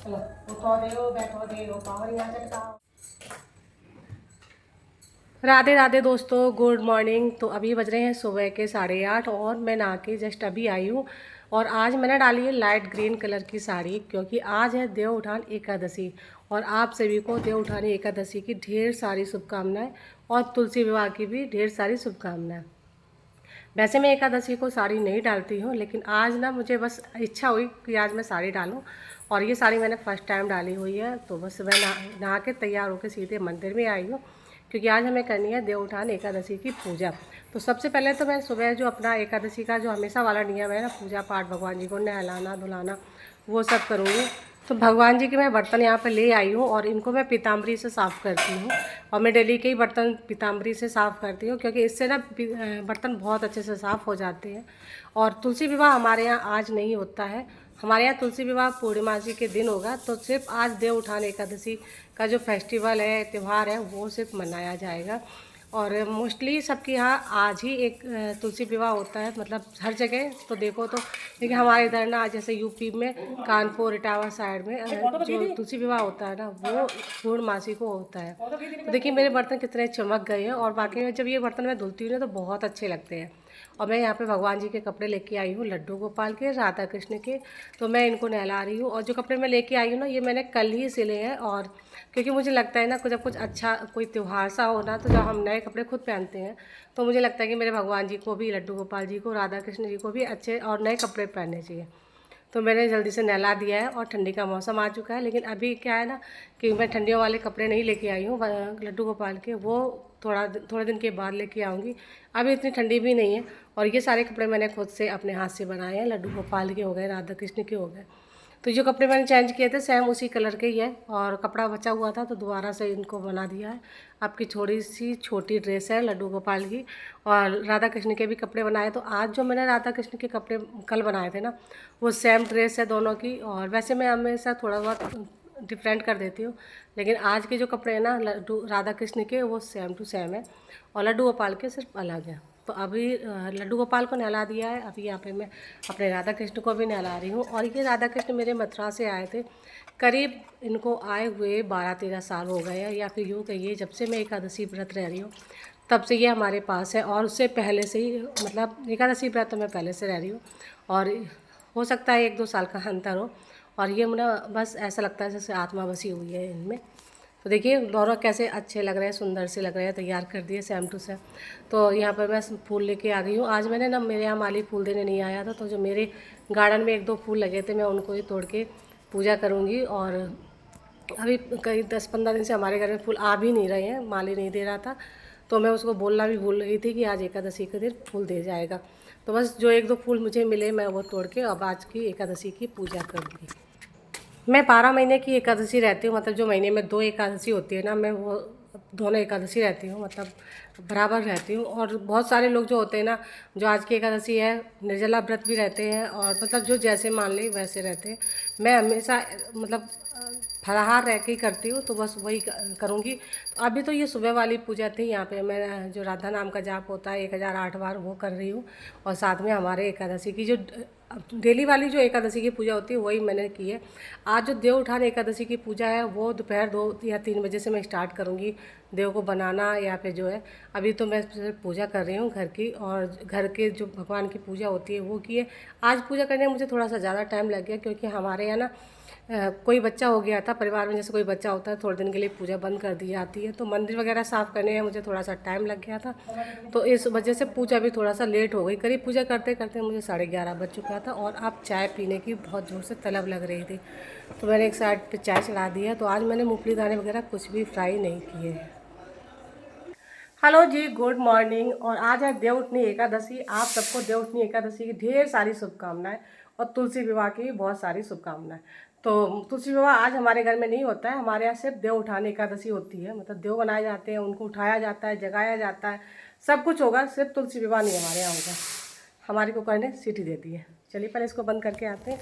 चलो उठो दे बैठो दे पावर यहाँ चटकाओ। राधे राधे दोस्तों, गुड मॉर्निंग। तो अभी बज रहे हैं सुबह के 8:30 और मैं नहा के जस्ट अभी आई हूँ। और आज मैंने डाली है लाइट ग्रीन कलर की साड़ी, क्योंकि आज है देव उठान एकादशी। और आप सभी को देव उठान एकादशी की ढेर सारी शुभकामनाएं और तुलसी विवाह की भी ढेर सारी शुभकामनाएं। वैसे मैं एकादशी को साड़ी नहीं डालती हूँ, लेकिन आज ना मुझे बस इच्छा हुई कि आज मैं साड़ी डालूँ। और ये साड़ी मैंने फर्स्ट टाइम डाली हुई है, तो बस मैं नहा के तैयार होकर सीधे मंदिर में आई हूँ, क्योंकि आज हमें करनी है देव उठान एकादशी की पूजा। तो सबसे पहले तो मैं सुबह जो अपना एकादशी का जो हमेशा वाला नियम है ना, पूजा पाठ, भगवान जी को नहलाना धुलाना, वो सब करूँगी। तो भगवान जी के मैं बर्तन यहाँ पे ले आई हूँ और इनको मैं पीताम्बरी से साफ़ करती हूँ। और मैं डेली के ही बर्तन पीताम्बरी से साफ़ करती हूँ, क्योंकि इससे ना बर्तन बहुत अच्छे से साफ़ हो जाते हैं। और तुलसी विवाह हमारे यहाँ आज नहीं होता है, हमारे यहाँ तुलसी विवाह पूर्णिमा जी के दिन होगा। तो सिर्फ आज देव उठान एकादशी का जो फेस्टिवल है, त्यौहार है, वो सिर्फ मनाया जाएगा। और मोस्टली सबके यहाँ आज ही एक तुलसी विवाह होता है, मतलब हर जगह तो देखो तो। देखिए हमारे इधर ना, जैसे यूपी में कानपुर इटावा साइड में जो तुलसी विवाह होता है ना, वो पूर्णमासी को होता है। तो देखिए मेरे बर्तन कितने चमक गए हैं, और बाकी में जब ये बर्तन मैं धुलती हूँ ना, तो बहुत अच्छे लगते हैं। और मैं यहाँ पे भगवान जी के कपड़े लेके आई हूँ, लड्डू गोपाल के, राधा कृष्ण के। तो मैं इनको नहला रही हूँ। और जो कपड़े मैं लेके आई हूँ ना, ये मैंने कल ही सिले हैं। और क्योंकि मुझे लगता है ना, जब कुछ अच्छा कोई त्यौहार सा हो ना, तो जब हम नए कपड़े खुद पहनते हैं, तो मुझे लगता है कि मेरे भगवान जी को भी, लड्डू गोपाल जी को, राधा कृष्ण जी को भी अच्छे और नए कपड़े पहनने चाहिए। तो मैंने जल्दी से नहला दिया है। और ठंडी का मौसम आ चुका है, लेकिन अभी क्या है ना, कि मैं ठंडियों वाले कपड़े नहीं लेके आई हूँ लड्डू गोपाल के, वो थोड़े दिन के बाद लेके आऊँगी। अभी इतनी ठंडी भी नहीं है। और ये सारे कपड़े मैंने खुद से अपने हाथ से बनाए हैं, लड्डू गोपाल के हो गए, राधा कृष्ण के हो गए। तो जो कपड़े मैंने चेंज किए थे सेम उसी कलर के ही है, और कपड़ा बचा हुआ था तो दोबारा से इनको बना दिया है। आपकी थोड़ी सी छोटी ड्रेस है लड्डू गोपाल की। और राधा कृष्ण के भी कपड़े बनाए। तो आज जो मैंने राधा कृष्ण के कपड़े कल बनाए थे ना, वो सेम ड्रेस है दोनों की। और वैसे मैं हमेशा थोड़ा बहुत डिफरेंट कर देती हूँ, लेकिन आज के जो कपड़े हैं ना लड्डू राधा कृष्ण के, वो सेम टू सेम है। और लड्डू गोपाल के सिर्फ अलग है। तो अभी लड्डू गोपाल को नहला दिया है, अभी यहाँ पे मैं अपने राधा कृष्ण को भी नहला रही हूँ। और ये राधा कृष्ण मेरे मथुरा से आए थे, करीब इनको आए हुए 12-13 साल हो गए हैं, या फिर यूँ कहिए जब से मैं एकादशी व्रत रह रही हूँ तब से ये हमारे पास है। और उससे पहले से ही, मतलब एकादशी व्रत तो मैं पहले से रह रही हूँ, और हो सकता है 1-2 साल का अंतर हो। और ये मुझे बस ऐसा लगता है जैसे आत्मा बसी हुई है इनमें। तो देखिए दोनों कैसे अच्छे लग रहे हैं, सुंदर से लग रहे हैं, तैयार कर दिए सेम टू सेम। तो यहाँ पर मैं फूल लेके आ गई हूँ। आज मैंने ना, मेरे यहाँ माली फूल देने नहीं आया था, तो जो मेरे गार्डन में 1-2 फूल लगे थे, मैं उनको ही तोड़ के पूजा करूँगी। और अभी कई 10-15 दिन से हमारे घर में फूल आ भी नहीं रहे हैं, माली नहीं दे रहा था। तो मैं उसको बोलना भी भूल गई थी कि आज एकादशी के दिन फूल दे जाएगा। तो बस जो 1-2 फूल मुझे मिले, मैं वो तोड़ के अब आज की एकादशी की पूजा करूँगी। मैं 12 महीने की एकादशी रहती हूँ, मतलब जो महीने में 2 एकादशी होती है ना, मैं वो दोनों एकादशी रहती हूँ, मतलब बराबर रहती हूँ। और बहुत सारे लोग जो होते हैं ना, जो आज की एकादशी है निर्जला व्रत भी रहते हैं, और मतलब जो जैसे मान ली वैसे रहते हैं। मैं हमेशा मतलब फलाहार रह के ही करती हूँ, तो बस वही करूँगी। तो अभी तो ये सुबह वाली पूजा थी, यहाँ पे मैं जो राधा नाम का जाप होता है 1008 बार, वो कर रही हूँ। और साथ में हमारे एकादशी की जो डेली वाली जो एकादशी की पूजा होती है वही मैंने की है। आज जो देव उठान एकादशी की पूजा है, वो दोपहर 2 या 3 बजे से मैं स्टार्ट करूँगी देव को बनाना, या फिर जो है अभी तो मैं सिर्फ पूजा कर रही हूँ घर की। और घर के जो भगवान की पूजा होती है वो की है। आज पूजा करने में मुझे थोड़ा सा ज़्यादा टाइम लग गया, क्योंकि हमारे यहाँ ना कोई बच्चा हो गया था परिवार में, जैसे कोई बच्चा होता है थोड़े दिन के लिए पूजा बंद कर दी जाती है, तो मंदिर वगैरह साफ़ करने में मुझे थोड़ा सा टाइम लग गया था। तो इस वजह से पूजा भी थोड़ा सा लेट हो गई, करीब पूजा करते करते मुझे 11:30 बज चुका था। और अब चाय पीने की बहुत ज़ोर से तलब लग रही थी, तो मैंने एक साइड पे चाय चला दी है। तो आज मैंने मूंगफली दाने वगैरह कुछ भी फ्राई नहीं किए हैं। हेलो जी, गुड मॉर्निंग। और आज है देवउठनी एकादशी। आप सबको देवउठनी एकादशी की ढेर सारी शुभकामनाएं, और तुलसी विवाह की भी बहुत सारी शुभकामनाएं। तो तुलसी विवाह आज हमारे घर में नहीं होता है, हमारे यहाँ सिर्फ देव उठाने एकादशी होती है, मतलब देव बनाए जाते हैं, उनको उठाया जाता है, जगाया जाता है, सब कुछ होगा, सिर्फ तुलसी विवाह नहीं हमारे यहाँ होगा। हमारी कुकर ने सीटी दे दी है। चलिए पहले इसको बंद करके आते हैं।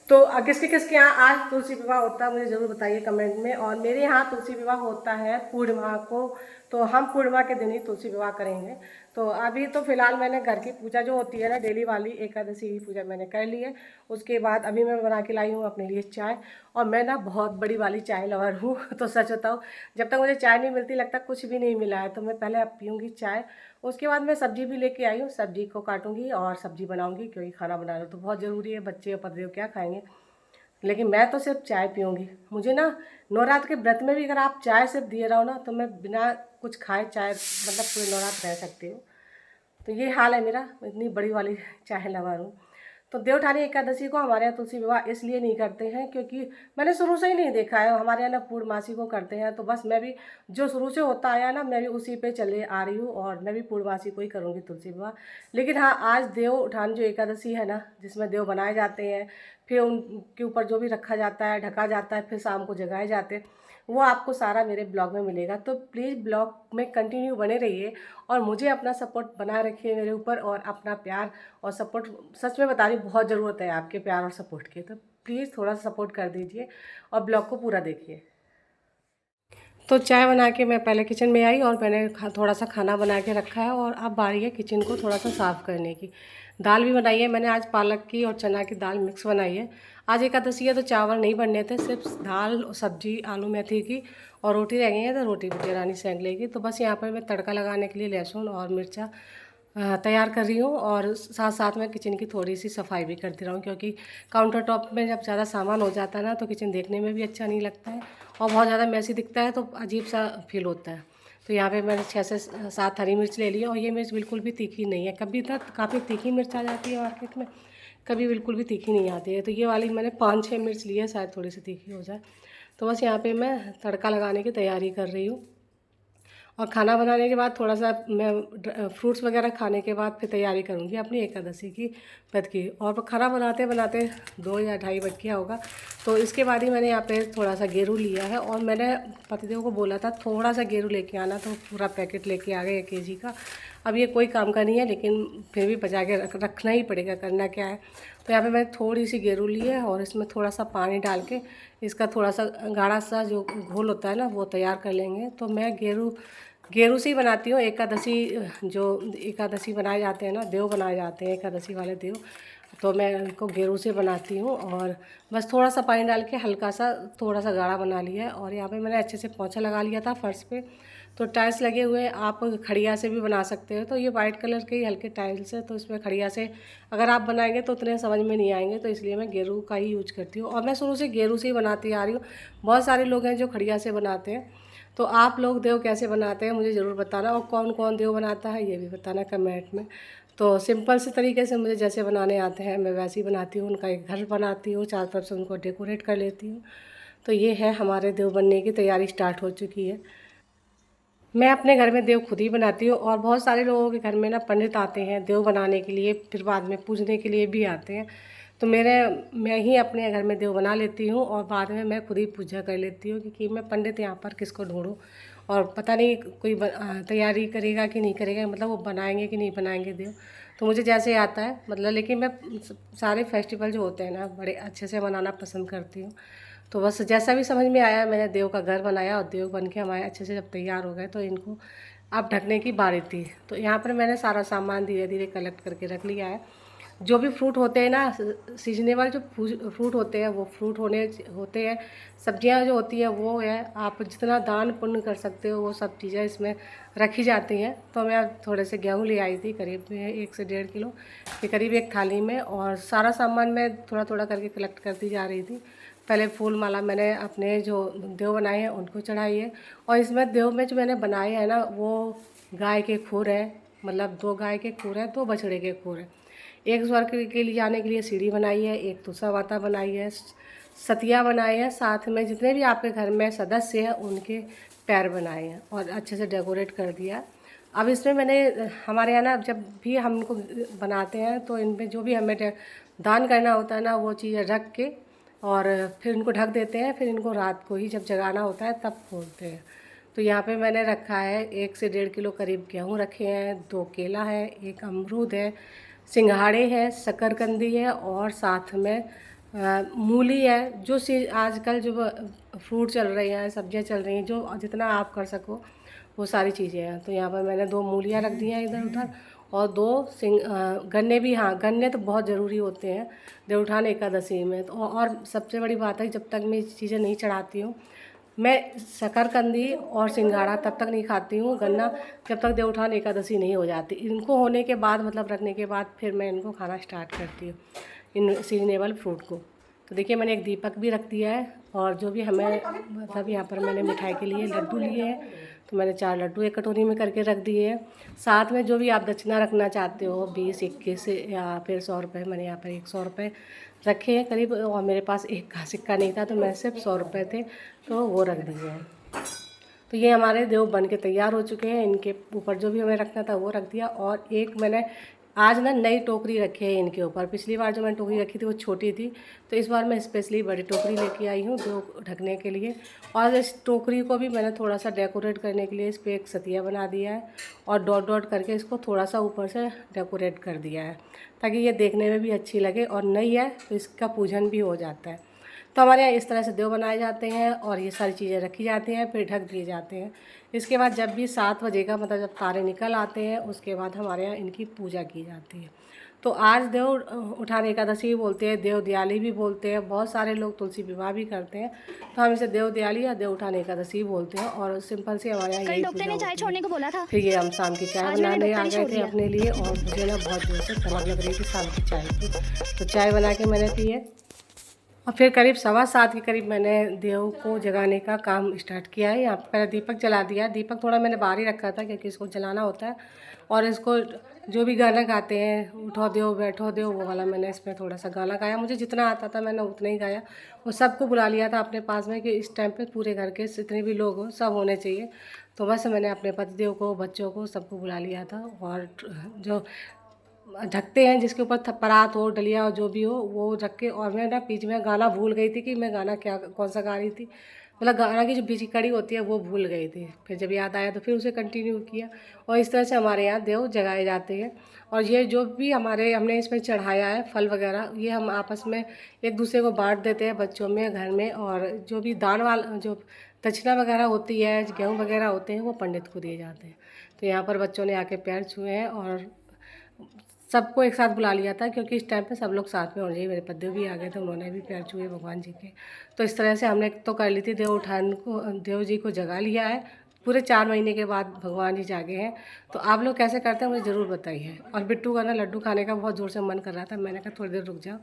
तो किसके यहाँ आज तुलसी विवाह होता है मुझे ज़रूर बताइए कमेंट में। और मेरे यहाँ तुलसी विवाह होता है पूर्णिमा को, तो हम पूर्णिमा के दिन ही तुलसी विवाह करेंगे। तो अभी तो फ़िलहाल मैंने घर की पूजा जो होती है ना डेली वाली एकादशी की पूजा मैंने कर ली है। उसके बाद अभी मैं बना के लाई हूँ अपने लिए चाय, और मैं ना बहुत बड़ी वाली चाय लवर हूँ तो सच बताऊँ, जब तक मुझे चाय नहीं मिलती लगता कुछ भी नहीं मिला है। तो मैं पहले अब पीऊँगी चाय, उसके बाद मैं सब्ज़ी भी लेके आई हूँ, सब्ज़ी को काटूँगी और सब्ज़ी बनाऊँगी, क्योंकि खाना बनाना तो बहुत ज़रूरी है, बच्चे और पतिदेव क्या खाएँगे। लेकिन मैं तो सिर्फ चाय पीऊँगी। मुझे ना नवरात्र के व्रत में भी अगर आप चाय सिर्फ दिए रहो ना, तो मैं बिना कुछ खाए चाय मतलब पूरे नवरात्र रह सकती हूँ। तो ये हाल है मेरा, इतनी बड़ी वाली चाय लवर हूँ। तो देवउठानी एकादशी को हमारे यहाँ तुलसी विवाह इसलिए नहीं करते हैं क्योंकि मैंने शुरू से ही नहीं देखा है। हमारे यहाँ ना पूर्णमासी को करते हैं, तो बस मैं भी जो शुरू से होता आया ना, मैं भी उसी पे चले आ रही हूँ, और मैं भी पूर्णमासी को ही करूँगी तुलसी विवाह। लेकिन हाँ, आज देव उठान जो एकादशी है ना, जिसमें देव बनाए जाते हैं, फिर उनके ऊपर जो भी रखा जाता है, ढका जाता है, फिर शाम को जगाए जाते हैं, वो आपको सारा मेरे ब्लॉग में मिलेगा। तो प्लीज़ ब्लॉग में कंटिन्यू बने रहिए, और मुझे अपना सपोर्ट बनाए रखिए मेरे ऊपर, और अपना प्यार और सपोर्ट, सच में बता रही बहुत ज़रूरत है आपके प्यार और सपोर्ट की। तो प्लीज़ थोड़ा सा सपोर्ट कर दीजिए और ब्लॉग को पूरा देखिए। तो चाय बना के मैं पहले किचन में आई, और मैंने थोड़ा सा खाना बना के रखा है, और अब बारी है किचन को थोड़ा सा साफ़ करने की। दाल भी बनाई है मैंने, आज पालक की और चना की दाल मिक्स बनाई है। आज एकादशी है तो चावल नहीं बनने थे, सिर्फ दाल, सब्जी, आलू मेथी की, और रोटी रह गई है, तो रोटी भी रानी सेंक लेगी। तो बस यहाँ पर मैं तड़का लगाने के लिए लहसुन और मिर्चा तैयार कर रही हूँ, और साथ साथ में किचन की थोड़ी सी सफाई भी करती रहूँ, क्योंकि काउंटर टॉप में जब ज़्यादा सामान हो जाता है ना, तो किचन देखने में भी अच्छा नहीं लगता है, और बहुत ज़्यादा मैसी दिखता है तो अजीब सा फील होता है। तो यहाँ पे मैंने 6 से 7 हरी मिर्च ले ली है, और ये मिर्च बिल्कुल भी तीखी नहीं है। कभी तक काफ़ी तीखी मिर्च आ जाती है मार्केट में, कभी बिल्कुल भी तीखी नहीं आती है। तो ये वाली मैंने 5-6 मिर्च ली है, शायद थोड़ी सी तीखी हो जाए। तो बस यहाँ पे मैं तड़का लगाने की तैयारी कर रही हूँ, और खाना बनाने के बाद थोड़ा सा मैं फ्रूट्स वगैरह खाने के बाद फिर तैयारी करूँगी अपनी एकादशी की व्रत की। और खाना बनाते बनाते 2 या ढाई बज गया होगा। तो इसके बाद ही मैंने यहाँ पे थोड़ा सा गेरू लिया है, और मैंने पतिदेव को बोला था थोड़ा सा गेरू लेके आना, तो पूरा पैकेट लेके आ गए 1 केजी का। अब ये कोई काम का नहीं है, लेकिन फिर भी बचा के रखना ही पड़ेगा, करना क्या है। तो यहाँ पे मैंने थोड़ी सी गेरू ली है, और इसमें थोड़ा सा पानी डाल के इसका थोड़ा सा गाढ़ा सा जो घोल होता है ना, वो तैयार कर लेंगे। तो मैं गेरू से ही बनाती हूँ एकादशी, जो एकादशी बनाए जाते हैं ना, देव बनाए जाते हैं एकादशी वाले देव, तो मैं उनको गेरू से बनाती हूँ। और बस थोड़ा सा पानी डाल के हल्का सा थोड़ा सा गाढ़ा बना लिया है। और यहाँ पे मैंने अच्छे से पोंछा लगा लिया था फर्श पे, तो टाइल्स लगे हुए हैं, आप खड़िया से भी बना सकते हो। तो ये वाइट कलर के ही हल्के टाइल्स है, तो इसमें खड़िया से अगर आप बनाएंगे तो उतने समझ में नहीं आएंगे, तो इसलिए मैं गेरू का ही यूज करती हूँ, और मैं शुरू से गेरू से ही बनाती आ रही हूँ। बहुत सारे लोग हैं जो खड़िया से बनाते हैं। तो आप लोग देव कैसे बनाते हैं मुझे ज़रूर बताना, और कौन कौन देव बनाता है ये भी बताना कमेंट में। तो सिंपल से तरीके से मुझे जैसे बनाने आते हैं मैं वैसे ही बनाती हूँ। उनका एक घर बनाती हूँ, चारों तरफ से उनको डेकोरेट कर लेती हूँ। तो ये है, हमारे देव बनने की तैयारी स्टार्ट हो चुकी है। मैं अपने घर में देव खुद ही बनाती हूँ, और बहुत सारे लोगों के घर में ना पंडित आते हैं देव बनाने के लिए, फिर बाद में पूजने के लिए भी आते हैं। तो मैं ही अपने घर में देव बना लेती हूँ, और बाद में मैं खुद ही पूजा कर लेती हूँ, क्योंकि मैं पंडित यहाँ पर किसको ढूंढूँ, और पता नहीं कोई तैयारी करेगा कि नहीं करेगा, मतलब वो बनाएंगे कि नहीं बनाएंगे देव। तो मुझे जैसे आता है मतलब, लेकिन मैं सारे फेस्टिवल जो होते हैं ना बड़े अच्छे से मनाना पसंद करती हूँ। तो बस जैसा भी समझ में आया, मैंने देव का घर बनाया, और देव बन के हमारे अच्छे से जब तैयार हो गए, तो इनको अब ढकने की बारी थी। तो यहाँ पर मैंने सारा सामान धीरे धीरे कलेक्ट करके रख लिया है। जो भी फ्रूट होते हैं ना, सीजनेबल जो फ्रूट होते हैं वो फ्रूट होते हैं, सब्जियां जो होती है वो है, आप जितना दान पुण्य कर सकते हो वो सब चीज़ें इसमें रखी जाती हैं। तो मैं थोड़े से गेहूँ ले आई थी, करीब 1 से 1.5 किलो के करीब एक थाली में, और सारा सामान मैं थोड़ा थोड़ा करके कलेक्ट करती जा रही थी। पहले फूल माला मैंने अपने जो देव बनाए हैं उनको चढ़ाई है, और इसमें देव में जो मैंने बनाए हैं ना, वो गाय के खुर है, मतलब 2 गाय के खुर है, 2 बछड़े के खुर है। एक स्वर्ग के लिए जाने के लिए सीढ़ी बनाई है, एक तुलसा माता बनाई है, सतिया बनाए हैं, साथ में जितने भी आपके घर में सदस्य हैं उनके पैर बनाए हैं, और अच्छे से डेकोरेट कर दिया। अब इसमें मैंने हमारे यहाँ ना जब भी हम इनको बनाते हैं, तो इनमें जो भी हमें दान करना होता है ना, वो चीज़ें रख के और फिर इनको ढक देते हैं। फिर इनको रात को ही जब जगाना होता है तब खोलते हैं। तो यहाँ पे मैंने रखा है 1 से 1.5 किलो करीब गेहूँ रखे हैं, 2 केला है, 1 अमरूद है, सिंघाड़े है, शकरकंदी है, और साथ में मूली है। आजकल जो फ्रूट चल रहे हैं, सब्जियां चल रही हैं, जो जितना आप कर सको वो सारी चीज़ें हैं। तो यहाँ पर मैंने 2 मूलियाँ रख दी हैं इधर उधर, और 2 गन्ने भी। हाँ, गन्ने तो बहुत ज़रूरी होते हैं देवउठान एकादशी में। तो और सबसे बड़ी बात है, जब तक मैं ये चीज़ें नहीं चढ़ाती हूँ, मैं शकरकंदी और सिंघाड़ा तब तक नहीं खाती हूँ, गन्ना, जब तक देवउठान एकादशी नहीं हो जाती। इनको होने के बाद, मतलब रखने के बाद, फिर मैं इनको खाना स्टार्ट करती हूँ, इन सीजनेबल फ्रूट को। तो देखिए मैंने एक दीपक भी रख दिया है, और जो भी हमें, मतलब यहाँ पर मैंने मिठाई के लिए लड्डू लिए हैं, तो मैंने 4 लड्डू एक कटोरी में करके रख दिए हैं। साथ में जो भी आप दक्षिणा रखना चाहते हो, 20, 21 या फिर 100 रुपये, मैंने यहाँ पर 100 रुपये रखे हैं करीब, और मेरे पास एक का सिक्का नहीं था, तो मैं सिर्फ 100 रुपये थे, तो वो रख दिए हैं। तो ये हमारे देव बन के तैयार हो चुके हैं। इनके ऊपर जो भी हमें रखना था वो रख दिया, और एक मैंने आज ना नई टोकरी रखी है इनके ऊपर। पिछली बार जो मैंने टोकरी रखी थी वो छोटी थी, तो इस बार मैं स्पेशली बड़ी टोकरी लेके आई हूँ देव ढकने के लिए। और इस टोकरी को भी मैंने थोड़ा सा डेकोरेट करने के लिए इस पर एक सतिया बना दिया है, और डॉट डॉट करके इसको थोड़ा सा ऊपर से डेकोरेट कर दिया है, ताकि ये देखने में भी अच्छी लगे, और नई है तो इसका पूजन भी हो जाता है। तो हमारे यहाँ इस तरह से देव बनाए जाते हैं, और ये सारी चीज़ें रखी जाती हैं, फिर ढक दिए जाते हैं। इसके बाद जब भी 7 बजेगा, मतलब जब तारे निकल आते हैं, उसके बाद हमारे यहाँ इनकी पूजा की जाती है। तो आज देव उठान एकादशी भी बोलते हैं, देव दियाली भी बोलते हैं, बहुत सारे लोग तुलसी विवाह भी करते हैं, तो हम इसे देव दियाली या देव उठान एकादशी बोलते हैं। और सिंपल से हमारे यहाँ यही पूजा होती है। छोड़ने को बोला था। फिर ये हम शाम की चाय बनाने आ गए थे अपने लिए, और मुझे ना बहुत जोर से तलब लग रही थी शाम की चाय की, तो चाय बना के मैंने पी है। और फिर करीब 7:15 के करीब मैंने देव को जगाने का काम स्टार्ट किया है। यहाँ पर पहले दीपक जला दिया। दीपक थोड़ा मैंने बाहर ही रखा था, क्योंकि इसको जलाना होता है, और इसको जो भी गाना गाते हैं, उठो देव बैठो देव, वो वाला मैंने इसमें थोड़ा सा गाना गाया। मुझे जितना आता था मैंने उतना ही गाया, और सबको बुला लिया था अपने पास में, कि इस टाइम पे पूरे घर के जितने भी लोग हो सब होने चाहिए। तो बस मैंने अपने पतिदेव को, बच्चों को, सबको बुला लिया था। और जो ढकते हैं, जिसके ऊपर परात हो, डलिया हो, जो भी हो, वो रख के। और मैं ना बीच में गाना भूल गई थी कि मैं गाना क्या, कौन सा गा रही थी, मतलब गाना की जो बीच की कड़ी होती है वो भूल गई थी। फिर जब याद आया तो फिर उसे कंटिन्यू किया, और इस तरह से हमारे यहाँ देव जगाए जाते हैं। और ये जो भी हमने इसमें चढ़ाया है फल वगैरह, ये हम आपस में एक दूसरे को बांट देते हैं, बच्चों में, घर में। और जो भी दान वाला, जो दक्षिणा वगैरह होती है, गेहूँ वगैरह होते हैं, वो पंडित को दिए जाते हैं। तो यहाँ पर बच्चों ने आके पैर छुए हैं, और सबको एक साथ बुला लिया था, क्योंकि इस टाइम पे सब लोग साथ में होने चाहिए। मेरे पतिदेव भी आ गए थे, उन्होंने भी पैर छुए भगवान जी के। तो इस तरह से हमने तो कर ली थी देव उठान को, देव जी को जगा लिया है। पूरे 4 महीने के बाद भगवान जी जागे हैं। तो आप लोग कैसे करते हैं मुझे ज़रूर बताइए। और बिट्टू का ना लड्डू खाने का बहुत ज़ोर से मन कर रहा था, मैंने कहा थोड़ी देर रुक जाओ।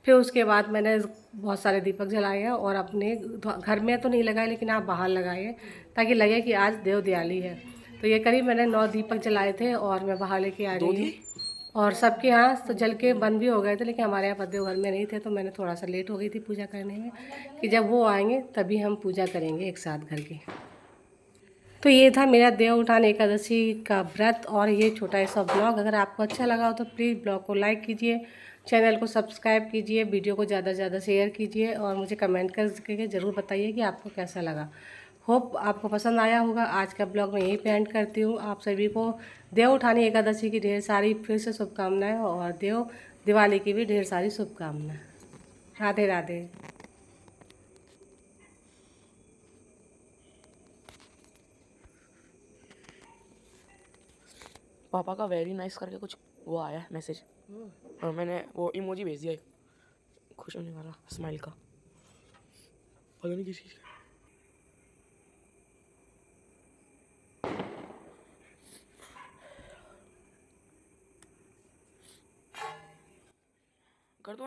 फिर उसके बाद मैंने बहुत सारे दीपक जलाए हैं, और अपने घर में तो नहीं लगाए, लेकिन आप बाहर लगाए हैं, ताकि लगे कि आज देव दियाली है। तो ये करीब मैंने 9 दीपक जलाए थे, और मैं बाहर लेके आ गई हूँ। और सबके यहाँ तो जल के बंद भी हो गए थे, लेकिन हमारे यहाँ पतिदेव घर में नहीं थे, तो मैंने थोड़ा सा लेट हो गई थी पूजा करने में, कि जब वो आएंगे तभी हम पूजा करेंगे एक साथ घर की। तो ये था मेरा देव उठान एकादशी का व्रत, और ये छोटा सा ब्लॉग। अगर आपको अच्छा लगा हो तो प्लीज़ ब्लॉग को लाइक कीजिए, चैनल को सब्सक्राइब कीजिए, वीडियो को ज़्यादा से ज़्यादा शेयर कीजिए, और मुझे कमेंट करके ज़रूर बताइए कि आपको कैसा लगा। होप आपको पसंद आया होगा। आज का ब्लॉग मैं यहीं पे एंड करती हूँ। आप सभी को देव उठानी एकादशी की ढेर सारी फिर से शुभकामनाएं, और देव दिवाली की भी ढेर सारी शुभकामनाएं। राधे राधे। पापा का वेरी नाइस करके कुछ वो आया है मैसेज, और मैंने वो इमोजी भेज दिया खुश होने वाला स्माइल का, पता नहीं किस चीज़ का। कर दो